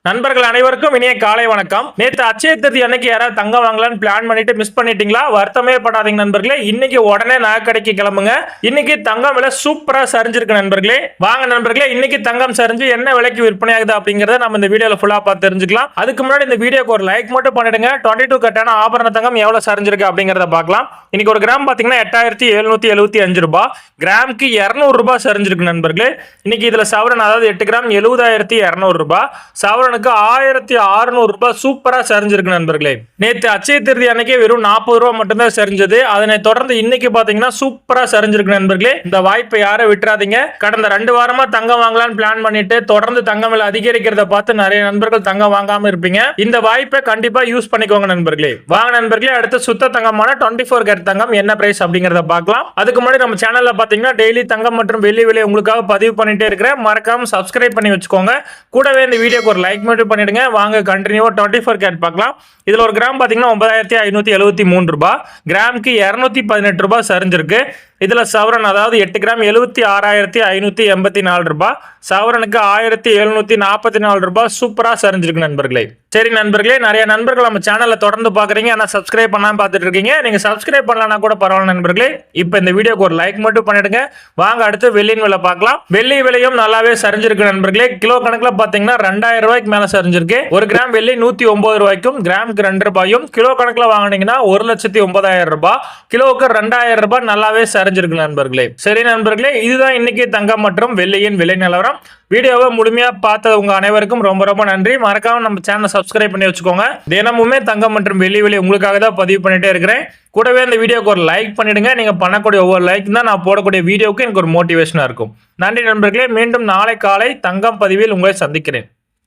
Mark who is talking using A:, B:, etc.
A: நண்பர்கள் அனைவருக்கும் இனிய காலை வணக்கம். நேற்று அட்சய திருதி அன்னைக்கு யாராவது தங்கம் வாங்கலாம்னு பிளான் பண்ணிட்டு மிஸ் பண்ணிட்டீங்களா? வருத்தமே படாதீங்க நண்பர்களே. இன்னைக்கு உடனே நகைக்கடைக்கு கிளம்புங்க. இன்னைக்கு தங்கம் விலை சூப்பரா சரிஞ்சிருக்கு நண்பர்களே. வாங்க நண்பர்களே, இன்னைக்கு தங்கம் சரிஞ்சு என்ன விலைக்கு விற்பனை ஆகுது அப்படிங்கறத நம்ம இந்த வீடியோல ஃபுல்லா பார்த்து தெரிஞ்சுக்கலாம். அதுக்கு முன்னாடி இந்த வீடியோக்கு ஒரு லைக் மட்டும் பண்ணிடுங்க. 22 கட்டான ஆபரண தங்கம் எவ்வளவு சரிஞ்சிருக்கு அப்படிங்கறத பார்க்கலாம். இன்னைக்கு ஒரு கிராம் பாத்தீங்கன்னா 8775 ரூபாய், கிராமுக்கு 200 ரூபாய் சரிஞ்சிருக்கு நண்பர்களே. இன்னைக்கு இதுல சவரன், அதாவது 8 கிராம் 70200 ரூபாய், சவரனுக்கு 1600 ரூபாய் சூப்பரா சரிஞ்சிருக்கு நண்பர்களே. நேற்று அட்சய திருதி அன்னைக்கு வெறும் 40 ரூபாய் மட்டும்தான் சரிஞ்சது. அதனை தொடர்ந்து இன்னைக்கு பாத்தீங்கன்னா சூப்பரா சரிஞ்சிருக்கு நண்பர்களே. இந்த வாய்ப்பை யாரும் விட்டுறாதீங்க. கடந்த 2 வாரமா தங்கம் வாங்கலாம்னு பிளான் பண்ணிட்டு தொடர்ந்து தங்கம் விலை அதிகரிக்கிறத பார்த்து நிறைய நண்பர்கள் தங்கம் வாங்காம இருப்பீங்க. இந்த வாய்ப்பை கண்டிப்பா யூஸ் பண்ணிக்கோங்க நண்பர்களே. வாங்க நண்பர்களே, அடுத்து சுத்த தங்கமான 24 கேரட் தங்கம் என்ன பிரைஸ் அப்படிங்கறத பார்க்கலாம். அதுக்கு முன்னாடி நம்ம சேனல்ல பாத்தீங்கன்னா டெய்லி தங்கம் மற்றும் வெள்ளி விலை உங்களுக்காக பதிவு பண்ணிட்டே இருக்கிறேன். மறக்காம சப்ஸ்கிரைப் பண்ணி வச்சுக்கோங்க. கூடவே இந்த வீடியோக்கு ஒரு லைக் மட்டும் பண்ணிடுங்க. வாங்க கண்டினியூவா 24 கேரட் பார்க்கலாம். இதுல ஒரு கிராம் பாத்தீங்கன்னா 9573 ரூபாய், கிராமுக்கு 218 ரூபாய் சரிஞ்சிருக்கு. இதுல சவரன், அதாவது 8 கிராம் 76584 ரூபாய், சவரனுக்கு 1744 ரூபாய் சூப்பரா சரிஞ்சிருக்கு நண்பர்களே. சரி நண்பர்களே, நிறைய நண்பர்கள் நம்ம சேனல்ல தொடர்ந்து பாக்குறீங்க, ஆனா சப்ஸ்கிரைப் பண்ணாம பார்த்துட்டு இருக்கீங்க. நீங்க சப்ஸ்கிரைப் பண்ணலனா கூட பரவாயில்ல நண்பர்களே. இப்போ இந்த வீடியோக்கு ஒரு லைக் மட்டும் பண்ணிடுங்க. வாங்க அடுத்து வெள்ளியின் விலை பார்க்கலாம். வெள்ளி விலையும் நல்லாவே சரிஞ்சிருக்கு நண்பர்களே. கிலோ கணக்குல பாத்தீங்கன்னா 2000 ரூபாய்க்கு மேல சரிஞ்சிருக்கு. ஒரு கிராம் வெள்ளி 109 ரூபாய்க்கும், கிராமுக்கு 2 ரூபாயும், கிலோ கணக்குல வாங்கினீங்கன்னா 1,09,000 ரூபாய், கிலோவுக்கு 2000 ரூபாய் நல்லாவே சரிஞ்சிருக்கு நண்பர்களே. சரி நண்பர்களே, இதுதான் இன்னைக்கு தங்கம் மற்றும் வெள்ளியின் விலை நிலவரம். வீடியோவை முழுமையா பார்த்த உங்க அனைவருக்கும் ரொம்ப ரொம்ப நன்றி. மறக்காம நம்ம சேனலை சப்ஸ்கிரைப் பண்ணி வச்சுக்கோங்க. தினமுமே தங்கம் மற்றும் வெள்ளி விலை உங்களுக்காக தான் பதிவு பண்ணிட்டே இருக்கிறேன். கூடவே இந்த வீடியோக்கு ஒரு லைக் பண்ணிடுங்க. நீங்க பண்ணக்கூடிய ஒவ்வொரு லைக் தான் நான் போடக்கூடிய வீடியோக்கு எனக்கு ஒரு மோட்டிவேஷனா இருக்கும். நன்றி நண்பர்களே. மீண்டும் நாளை காலை தங்கம் பதிவில் உங்களை சந்திக்கிறேன்.